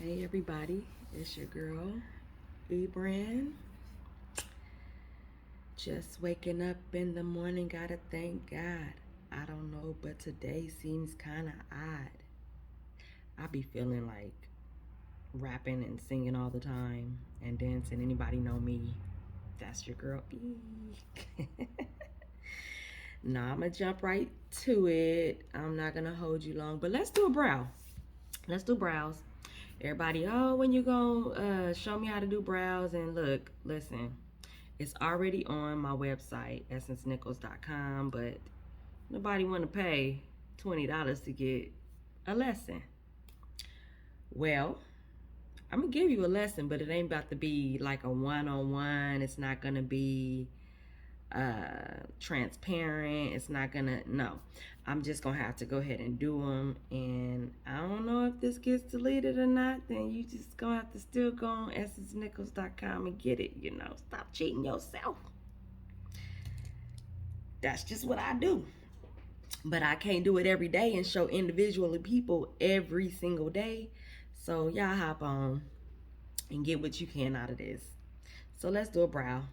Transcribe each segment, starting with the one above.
Hey everybody, it's your girl, Ebran. Just waking up in the morning, gotta thank God. I don't know, but today seems kinda odd. I be feeling like rapping and singing all the time and dancing. Anybody know me? That's your girl, E. Nah, I'ma jump right to it. I'm not gonna hold you long, but let's do a brow. Let's do brows. Everybody, oh, when you gonna show me how to do brows? And look, listen, it's already on my website, essencenichols.com, but nobody want to pay $20 to get a lesson. Well, I'm gonna give you a lesson, but it ain't about to be like a one-on-one. It's not gonna be transparent. It's not gonna, no. I'm just gonna have to go ahead and do them. And I don't know if this gets deleted or not. Then you just gonna have to still go on essencenichols.com and get it. Stop cheating yourself. That's just what I do. But I can't do it every day and show individually people every single day. So y'all hop on and get what you can out of this. So let's do a brow.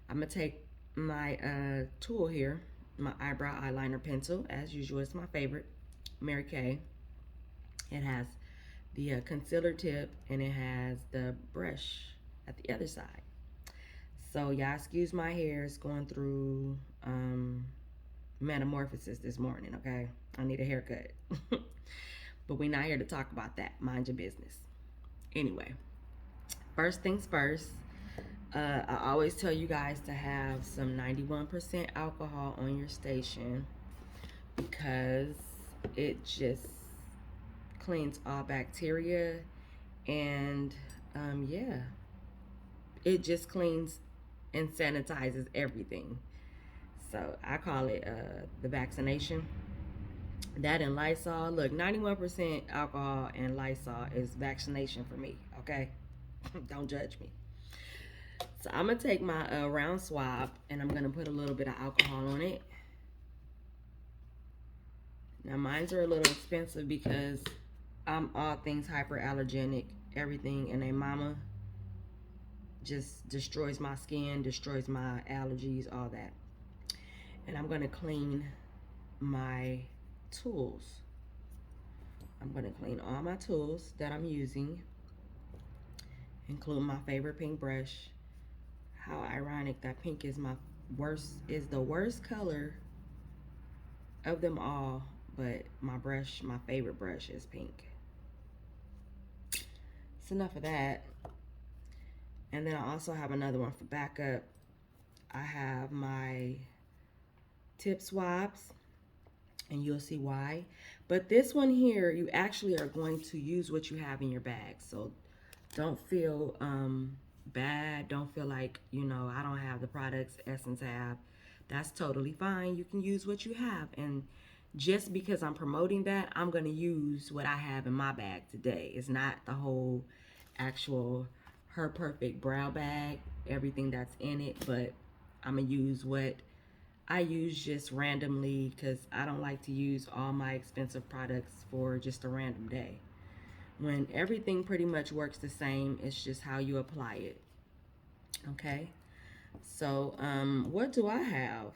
I'm gonna take my tool here, my eyebrow eyeliner pencil. As usual, it's my favorite, Mary Kay. It has the concealer tip and it has the brush at the other side. So y'all excuse my hair, it's going through metamorphosis this morning, okay? I need a haircut. But we're not here to talk about that. Mind your business. Anyway, first things first, I always tell you guys to have some 91% alcohol on your station because it just cleans all bacteria and yeah, it just cleans and sanitizes everything. So I call it the vaccination. That and Lysol. Look, 91% alcohol and Lysol is vaccination for me, okay? Don't judge me. So I'm going to take my round swab and I'm going to put a little bit of alcohol on it. Now, mines are a little expensive because I'm all things hyperallergenic. Everything and a mama just destroys my skin, destroys my allergies, all that. And I'm going to clean my tools. I'm going to clean all my tools that I'm using, including my favorite pink brush. How ironic that pink is the worst color of them all, but my favorite brush is pink. It's enough of that. And then I also have another one for backup. I have my tip swabs, and you'll see why. But this one here, you actually are going to use what you have in your bag. So don't feel bad. Don't feel like, I don't have the products Essence have. That's totally fine. You can use what you have. And just because I'm promoting that, I'm going to use what I have in my bag today. It's not the whole actual Her Perfect brow bag, everything that's in it, but I'm going to use what I use just randomly because I don't like to use all my expensive products for just a random day. When everything pretty much works the same, it's just how you apply it. Okay? So, what do I have?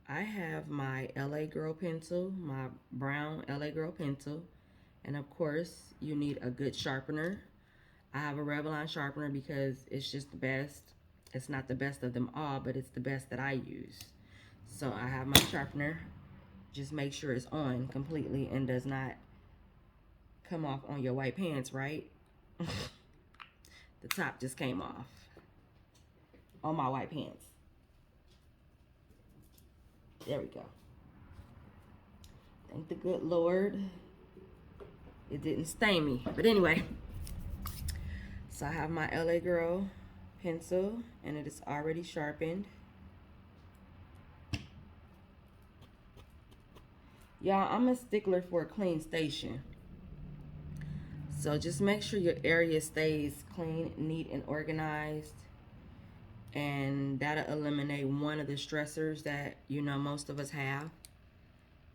I have my LA Girl pencil, my brown LA Girl pencil. And of course, you need a good sharpener. I have a Revlon sharpener because it's just the best. It's not the best of them all, but it's the best that I use. So I have my sharpener. Just make sure it's on completely and does not come off on your white pants, right? The top just came off on my white pants. There we go. Thank the good Lord it didn't stain me. But anyway, so I have my LA Girl pencil and it is already sharpened. Y'all, I'm a stickler for a clean station. So just make sure your area stays clean, neat, and organized. And that'll eliminate one of the stressors that, most of us have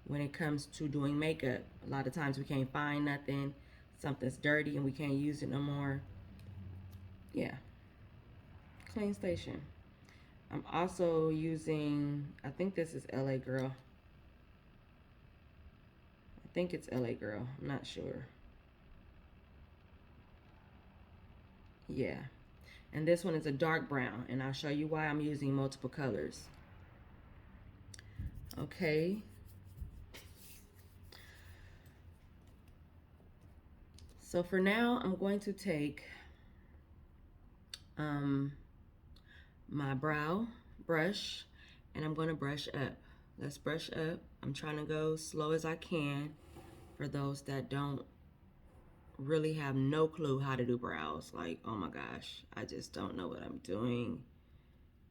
when it comes to doing makeup. A lot of times we can't find nothing. something's dirty and we can't use it no more. Yeah, clean station. I'm also using, I think this is LA Girl. I think it's LA Girl. I'm not sure. Yeah. And this one is a dark brown, and I'll show you why I'm using multiple colors. Okay. So for now, I'm going to take my brow brush, and I'm going to brush up. Let's brush up. I'm trying to go slow as I can for those that don't really have no clue how to do brows. Like, oh my gosh, I just don't know what I'm doing.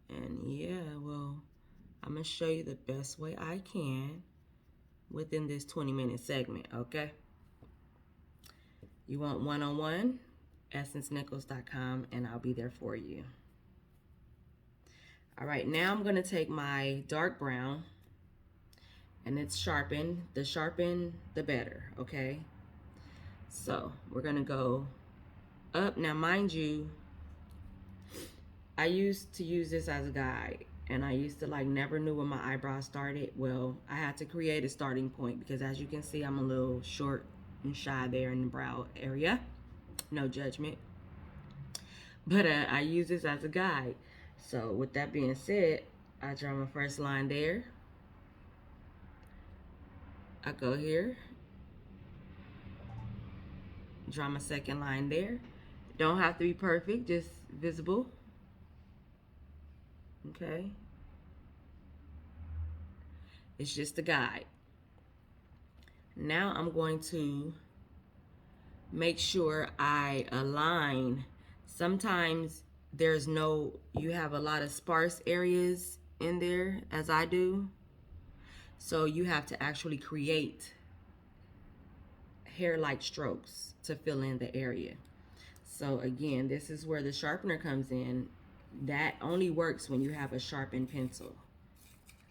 And yeah, well, I'm going to show you the best way I can within this 20-minute segment, okay? You want one-on-one? EssenceNichols.com, and I'll be there for you. All right, now I'm going to take my dark brown, and it's sharpened. The sharpen, the better, okay? So we're going to go up. Now, mind you, I used to use this as a guide, and I used to like never knew where my eyebrows started. Well, I had to create a starting point because as you can see, I'm a little short and shy there in the brow area. No judgment. But I use this as a guide. So with that being said, I draw my first line there. I go here. Draw my second line there. Don't have to be perfect, just visible. Okay. It's just a guide. Now I'm going to make sure I align. Sometimes you have a lot of sparse areas in there, as I do. So you have to actually create hair-like strokes to fill in the area. So again, this is where the sharpener comes in. That only works when you have a sharpened pencil.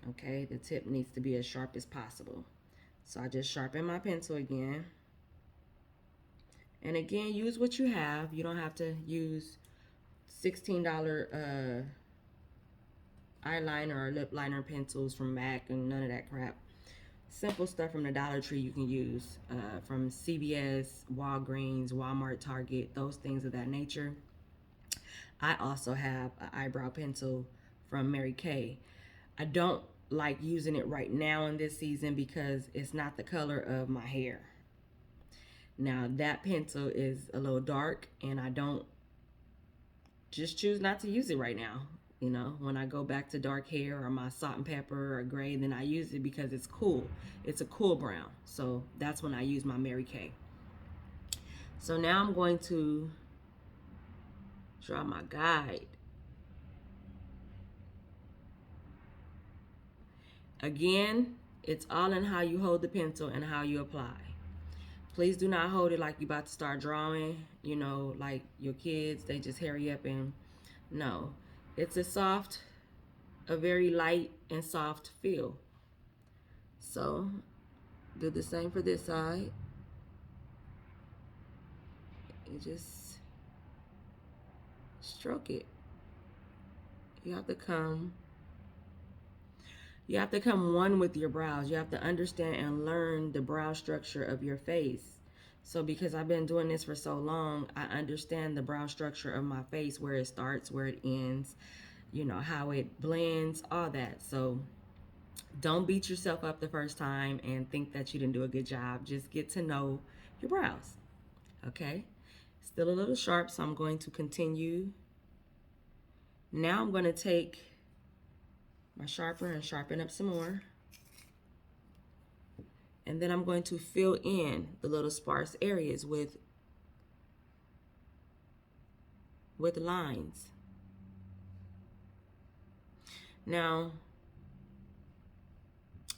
Okay, the tip needs to be as sharp as possible. So I just sharpen my pencil again. And again, use what you have. You don't have to use $16 eyeliner or lip liner pencils from MAC and none of that crap. Simple stuff from the Dollar Tree you can use, from CVS, Walgreens, Walmart, Target, those things of that nature. I also have an eyebrow pencil from Mary Kay. I don't like using it right now in this season because it's not the color of my hair. Now that pencil is a little dark and I don't just choose not to use it right now. You know, when I go back to dark hair or my salt and pepper or gray, then I use it because it's cool. It's a cool brown. So that's when I use my Mary Kay. So now I'm going to draw my guide. Again, it's all in how you hold the pencil and how you apply. Please do not hold it like you're about to start drawing, you know, like your kids, they just hurry up and no. It's a very light and soft feel. So, do the same for this side. You just stroke it. You have to come one with your brows. You have to understand and learn the brow structure of your face. So because I've been doing this for so long, I understand the brow structure of my face, where it starts, where it ends, you know, how it blends, all that. So don't beat yourself up the first time and think that you didn't do a good job. Just get to know your brows, okay? Still a little sharp, so I'm going to continue. Now I'm going to take my sharpener and sharpen up some more. And then I'm going to fill in the little sparse areas with lines. Now,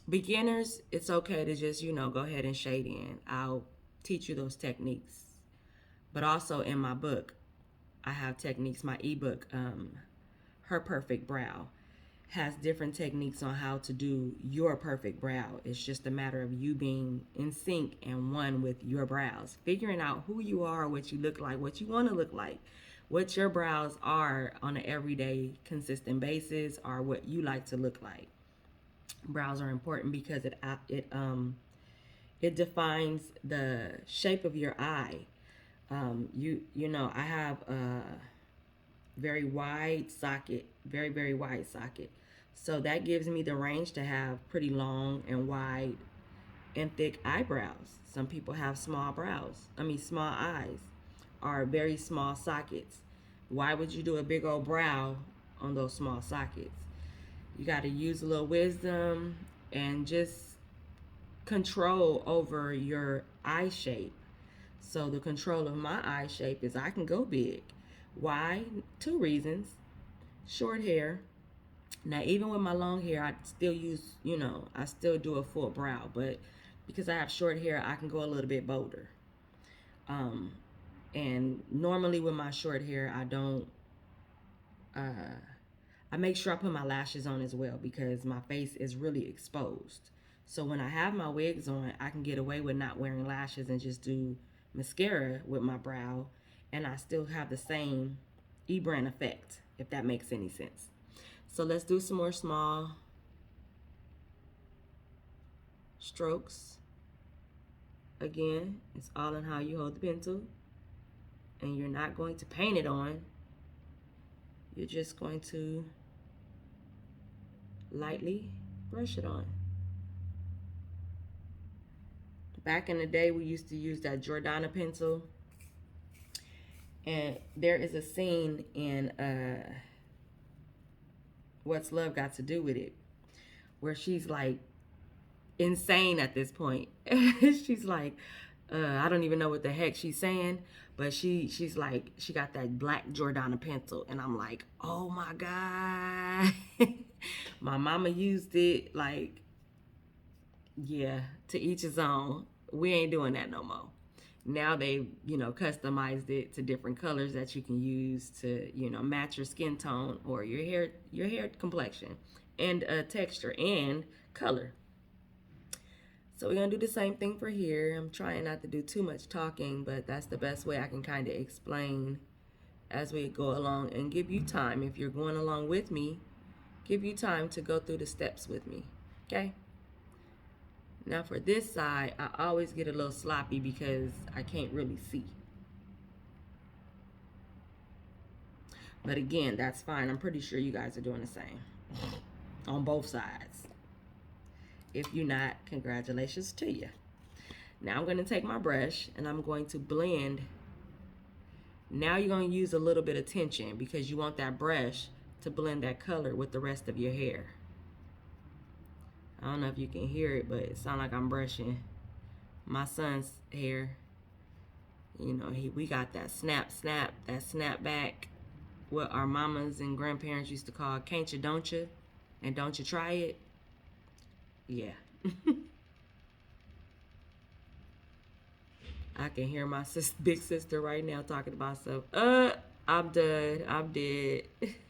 beginners, it's okay to just, you know, go ahead and shade in. I'll teach you those techniques. But also in my book, I have techniques, my ebook, Her Perfect Brow, has different techniques on how to do your perfect brow. It's just a matter of you being in sync and one with your brows, figuring out who you are, what you look like, what you want to look like, what your brows are on an everyday consistent basis, or what you like to look like. Brows are important because it defines the shape of your eye. You know, I have a very wide socket, very wide socket. So that gives me the range to have pretty long and wide and thick eyebrows. Some people have small brows, small eyes, or very small sockets. Why would you do a big old brow on those small sockets? You got to use a little wisdom and just control over your eye shape. So the control of my eye shape is I can go big. Why? Two reasons. Short hair. Now, even with my long hair, I still use, I still do a full brow, but because I have short hair, I can go a little bit bolder. And normally with my short hair, I make sure I put my lashes on as well because my face is really exposed. So when I have my wigs on, I can get away with not wearing lashes and just do mascara with my brow, and I still have the same E-brand effect, if that makes any sense. So let's do some more small strokes. Again, it's all in how you hold the pencil, and you're not going to paint it on. You're just going to lightly brush it on. Back in the day, we used to use that Jordana pencil, and there is a scene in What's Love Got to Do with It, where she's like insane at this point. She's like, I don't even know what the heck she's saying, but she's like, she got that black Jordana pencil, and I'm like, oh my God. My mama used it, like, yeah, to each his own. We ain't doing that no more. Now they, customized it to different colors that you can use to, match your skin tone or your hair complexion and texture and color. So we're gonna do the same thing for here. I'm trying not to do too much talking, but that's the best way I can kind of explain as we go along and give you time. If you're going along with me, give you time to go through the steps with me, okay? Now for this side, I always get a little sloppy because I can't really see. But again, that's fine. I'm pretty sure you guys are doing the same on both sides. If you're not, congratulations to you. Now I'm going to take my brush and I'm going to blend. Now you're going to use a little bit of tension because you want that brush to blend that color with the rest of your hair. I don't know if you can hear it, but it sounds like I'm brushing my son's hair. We got that snap, that snap back, what our mamas and grandparents used to call can't you, don't you? And don't you try it? Yeah. I can hear my big sister right now talking about stuff. I'm done. I'm dead.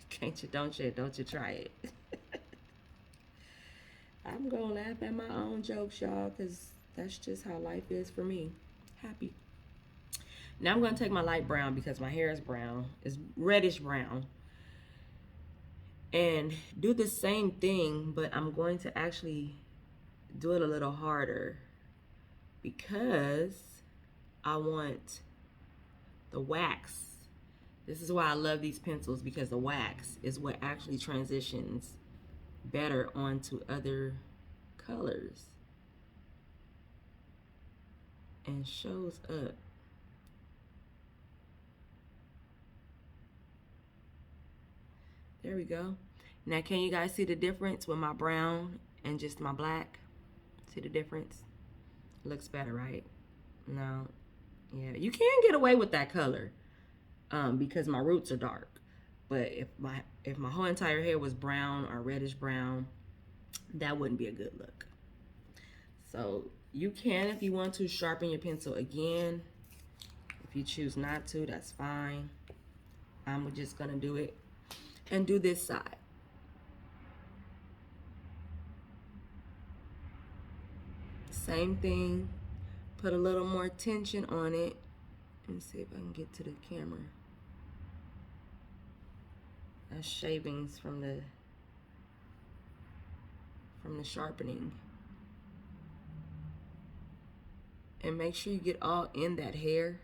Can't you, don't you try it? I'm gonna laugh at my own jokes, y'all, because that's just how life is for me. Happy. Now I'm gonna take my light brown because my hair is brown. It's reddish brown. And do the same thing, but I'm going to actually do it a little harder because I want the wax. This is why I love these pencils, because the wax is what actually transitions better onto other colors and shows up. There we go. Now can you guys see the difference with my brown and just my black? See the difference? Looks better, right? No. Yeah, you can get away with that color because my roots are dark. But if my whole entire hair was brown or reddish brown, that wouldn't be a good look. So you can, if you want to, sharpen your pencil again. If you choose not to, that's fine. I'm just gonna do it and do this side. Same thing. Put a little more tension on it. Let me see if I can get to the camera. That's shavings from the sharpening. And make sure you get all in that hair,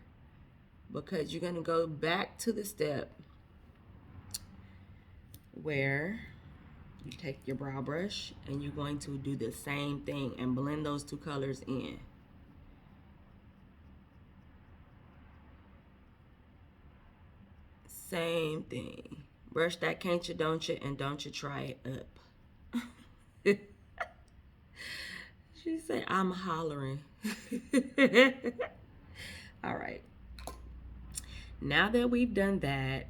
because you're gonna go back to the step where you take your brow brush and you're going to do the same thing and blend those two colors in. Same thing. Brush that can't you, don't you, and don't you try it up. She said, I'm hollering. All right. Now that we've done that,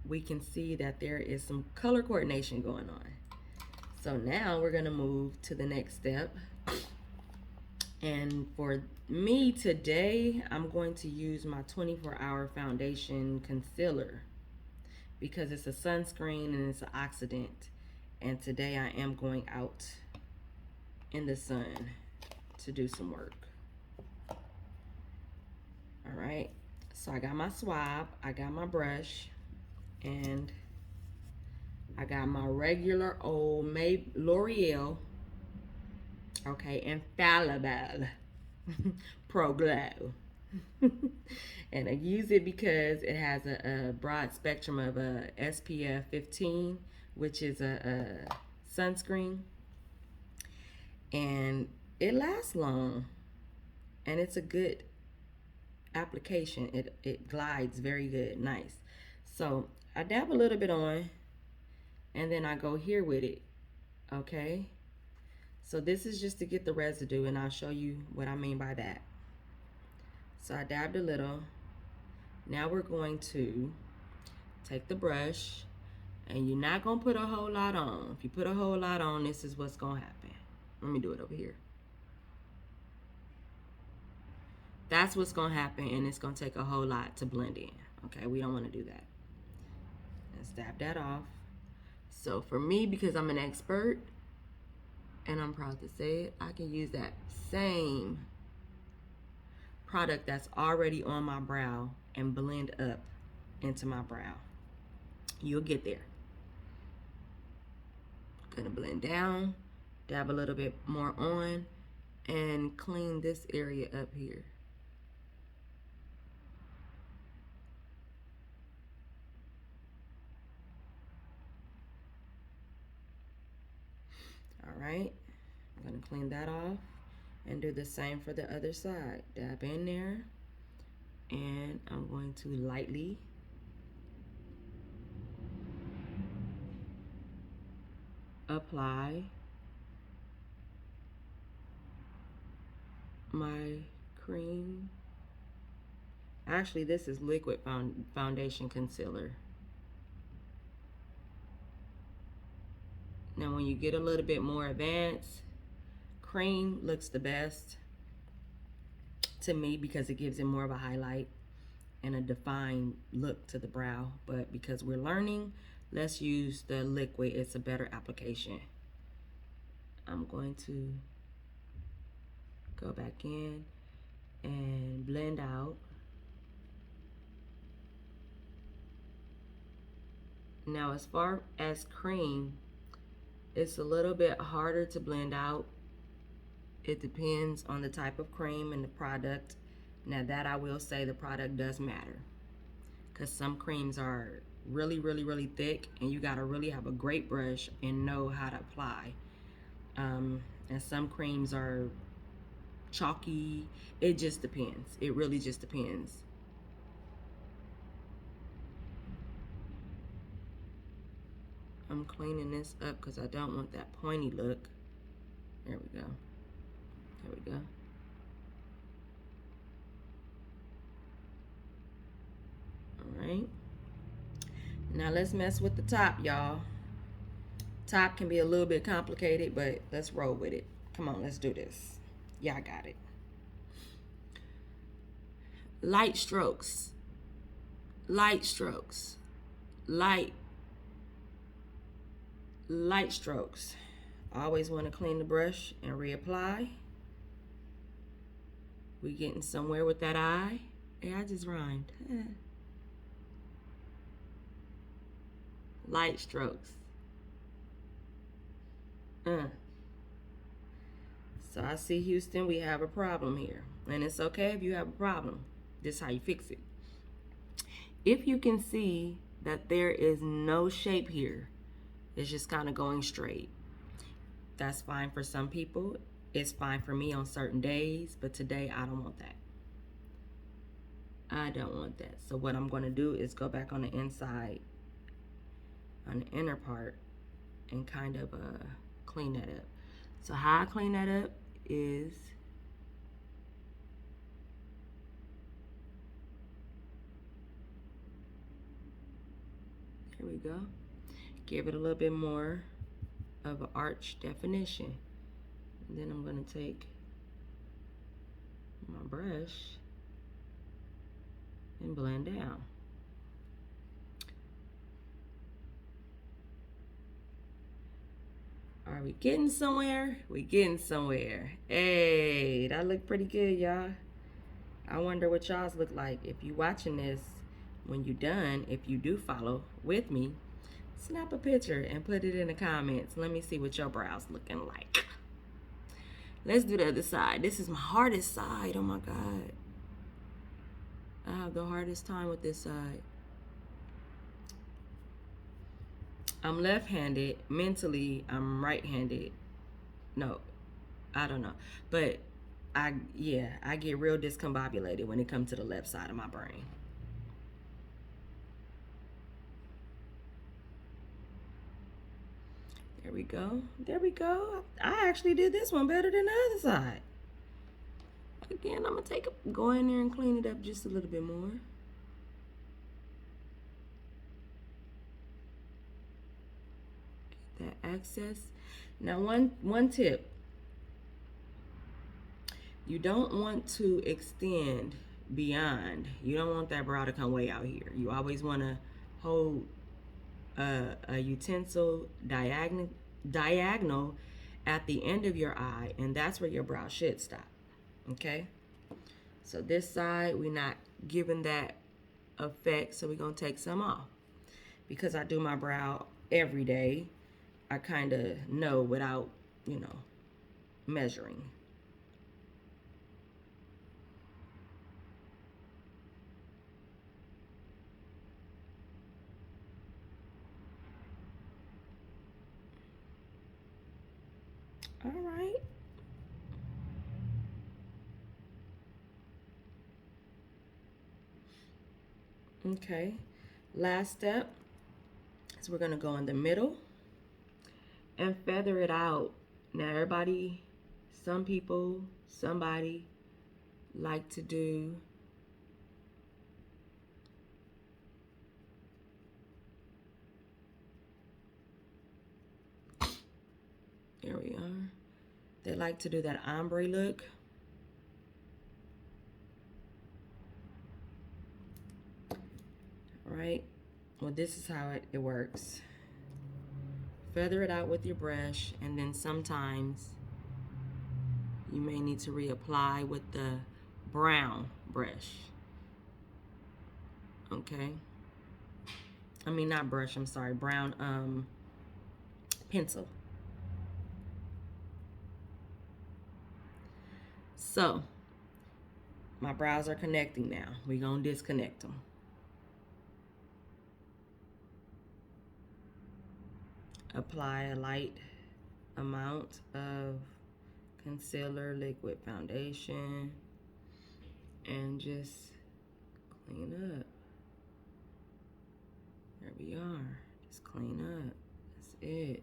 we can see that there is some color coordination going on. So now we're gonna move to the next step. And for me today, I'm going to use my 24-hour foundation concealer because it's a sunscreen and it's an oxidant. And today I am going out in the sun to do some work. All right, so I got my swab, I got my brush, and I got my regular old L'Oreal, okay, Infallible Pro Glow. And I use it because it has a broad spectrum of SPF 15, which is a sunscreen. And it lasts long. And it's a good application. It glides very good, nice. So I dab a little bit on, and then I go here with it, okay? So this is just to get the residue, and I'll show you what I mean by that. So I dabbed a little. Now we're going to take the brush, and you're not gonna put a whole lot on. If you put a whole lot on, this is what's gonna happen. Let me do it over here. That's what's gonna happen, and it's gonna take a whole lot to blend in. Okay, we don't wanna do that. Let's dab that off. So for me, because I'm an expert, and I'm proud to say it, I can use that same product that's already on my brow and blend up into my brow. You'll get there. Gonna blend down, dab a little bit more on, and clean this area up here. All right, I'm gonna clean that off and do the same for the other side. Dab in there, and I'm going to lightly apply my cream. Actually, this is liquid foundation concealer. Now, when you get a little bit more advanced, cream looks the best to me because it gives it more of a highlight and a defined look to the brow. But because we're learning, let's use the liquid. It's a better application. I'm going to go back in and blend out. Now, as far as cream, it's a little bit harder to blend out. It depends on the type of cream and the product. Now that I will say, the product does matter, because some creams are really, really, really thick, and you gotta really have a great brush and know how to apply. And some creams are chalky. It just depends. It really just depends. I'm cleaning this up because I don't want that pointy look. There we go. There we go. All right. Now let's mess with the top, y'all. Top can be a little bit complicated, but let's roll with it. Come on, let's do this. Y'all got it. Light strokes. Light strokes. Light strokes. Always want to clean the brush and reapply. We getting somewhere with that eye. Hey, I just rhymed. Light strokes. So I see, Houston, we have a problem here. And it's okay if you have a problem. This is how you fix it. If you can see that there is no shape here, it's just kind of going straight. That's fine for some people. It's fine for me on certain days, but today I don't want that. I don't want that. So what I'm going to do is go back on the inside, on the inner part, and kind of clean that up. So how I clean that up is here we go. Give it a little bit more of an arch definition. And then I'm going to take my brush and blend down. Are we getting somewhere? We getting somewhere. Hey, that look pretty good, y'all. I wonder what y'all's look like. If you watching this, when you done, if you do follow with me, snap a picture and put it in the comments. Let me see what your brows looking like. Let's do the other side. This is my hardest side. Oh my God. I have the hardest time with this side. I'm left-handed. Mentally, I'm right-handed. No, I don't know. But I get real discombobulated when it comes to the left side of my brain. There we go. There we go. I actually did this one better than the other side. Again, I'm going to go in there and clean it up just a little bit more. That access. Now one tip. You don't want to extend beyond. You don't want that brow to come way out here. You always want to hold a utensil diagonal at the end of your eye, and that's where your brow should stop. Okay? So this side, we're not giving that effect, so we're going to take some off. Because I do my brow every day, I kind of know without, measuring. All right. Okay. Last step is we're going to go in the middle and feather it out. Now everybody, some people, somebody like to do there we are. They like to do that ombre look. All right. Well, this is how it works. Feather it out with your brush, and then sometimes you may need to reapply with the brown brush. Okay. I mean, not brush, I'm sorry, brown pencil. So, my brows are connecting now. We're going to disconnect them. Apply a light amount of concealer, liquid foundation, and just clean up. There we are. Just clean up. That's it.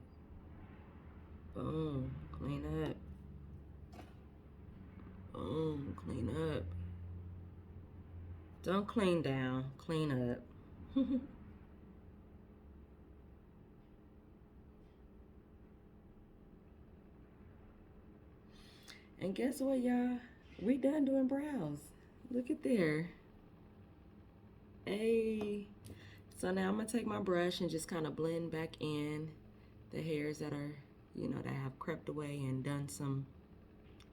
Boom. Clean up. Boom. Clean up. Don't clean down. Clean up. And guess what, y'all? We done doing brows. Look at there. Hey. So now I'm going to take my brush and just kind of blend back in the hairs that are, that have crept away and done some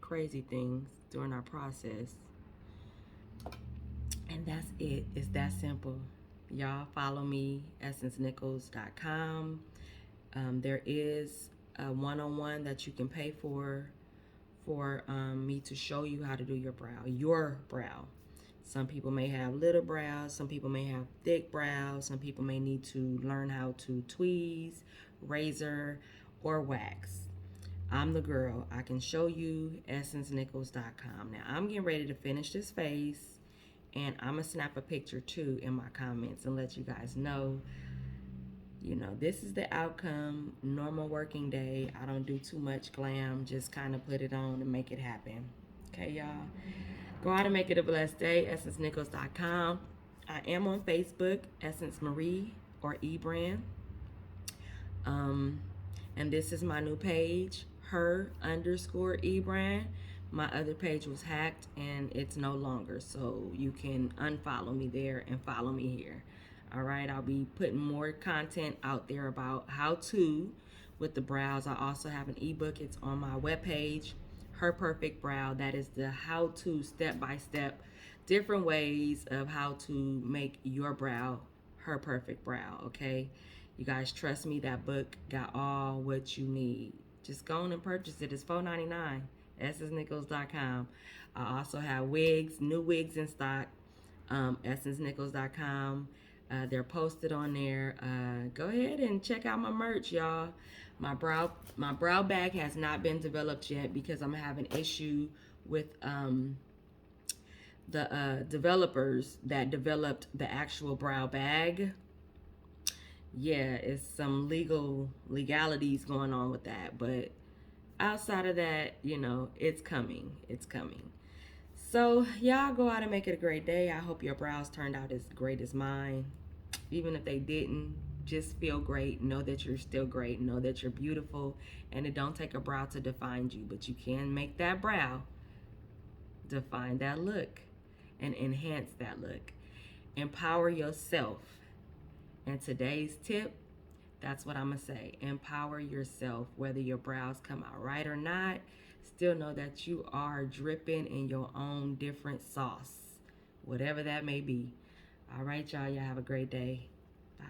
crazy things during our process. And that's it. It's that simple. Y'all follow me, essencenichols.com. There is a one-on-one that you can pay for me to show you how to do your brow, Some people may have little brows, some people may have thick brows, some people may need to learn how to tweeze, razor, or wax. I'm the girl. I can show you, essencenichols.com. Now, I'm getting ready to finish this face, and I'm going to snap a picture too in my comments and let you guys know, you know, this is the outcome. Normal working day. I don't do too much glam, just kind of put it on and make it happen. Okay, y'all? Go out and make it a blessed day, essencenichols.com. I am on Facebook, Essence Marie or eBrand. And this is my new page, her_eBrand. My other page was hacked and it's no longer, so you can unfollow me there and follow me here. All right, I'll be putting more content out there about how to with the brows. I also have an ebook. It's on my webpage, Her Perfect Brow. That is the how-to step-by-step different ways of how to make your brow her perfect brow. Okay, you guys trust me, that book got all what you need. Just go on and purchase it. It's $4.99. essencenichols.com. I also have wigs, new wigs in stock. essencenichols.com. They're posted on there. Go ahead and check out my merch, y'all. My brow bag has not been developed yet because I'm having issue with the developers that developed the actual brow bag. Yeah, it's some legalities going on with that, but outside of that, you know, it's coming. It's coming. So y'all go out and make it a great day. I hope your brows turned out as great as mine. Even if they didn't, just feel great. Know that you're still great. Know that you're beautiful. And it don't take a brow to define you, but you can make that brow define that look and enhance that look. Empower yourself. And today's tip, that's what I'm going to say. Empower yourself. Whether your brows come out right or not, still know that you are dripping in your own different sauce, whatever that may be. All right, y'all. Y'all have a great day. Bye.